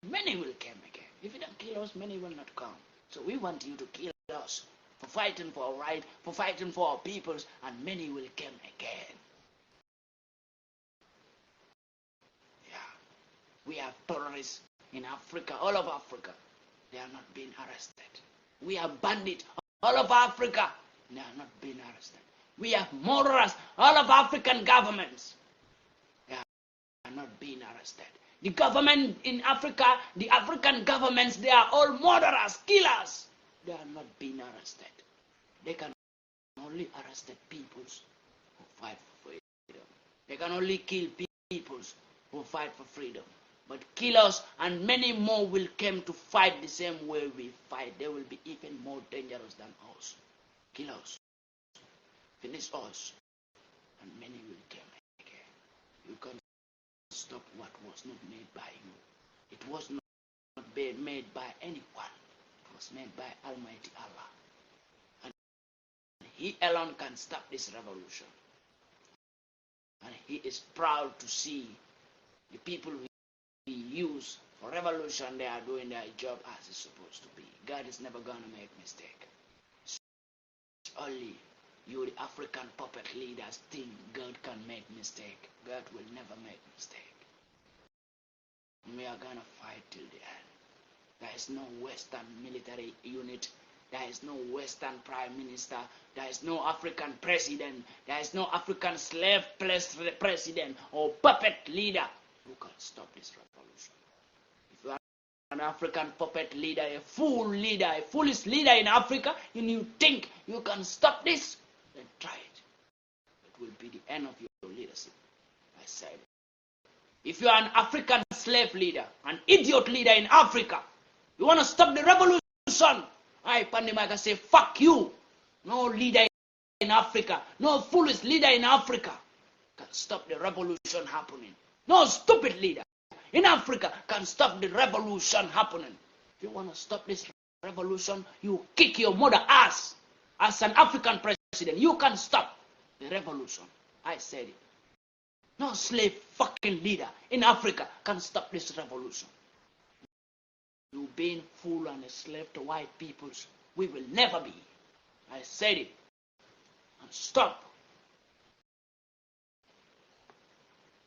many will come again. If you don't kill us, many will not come. So we want you to kill us for fighting for our right, for fighting for our peoples, and many will come again. Yeah. We have terrorists in Africa, all of Africa. They are not being arrested. We have bandits all of Africa. They are not being arrested. We have murderers, all of African governments. They are not being arrested. The government in Africa, the African governments, they are all murderers, killers. They are not being arrested. They can only arrest peoples who fight for freedom. They can only kill peoples who fight for freedom. But killers and many more will come to fight the same way we fight. They will be even more dangerous than us. Kill us. Finish us. And many will come again. You can't stop what was not made by you. It was not made by anyone. It was made by Almighty Allah. And He alone can stop this revolution. And He is proud to see the people used for revolution, they are doing their job as it's supposed to be. God is never going to make mistake. It's only you, the African puppet leaders, think God can make mistake. God will never make mistake. We are going to fight till the end. There is no Western military unit. There is no Western prime minister. There is no African president. There is no African slave president or puppet leader who can stop this revolution. If you are an African puppet leader, a fool leader, a foolish leader in Africa, and you think you can stop this, then try it. It will be the end of your leadership. I said it. If you are an African slave leader, an idiot leader in Africa, you want to stop the revolution, I, Pandi MAICA, say, fuck you. No leader in Africa, no foolish leader in Africa can stop the revolution happening. No stupid leader in Africa can stop the revolution happening. If you want to stop this revolution, you kick your mother ass. As an African president, you can stop the revolution. I said it. No slave fucking leader in Africa can stop this revolution. You being fool and a slave to white peoples, we will never be. I said it. And stop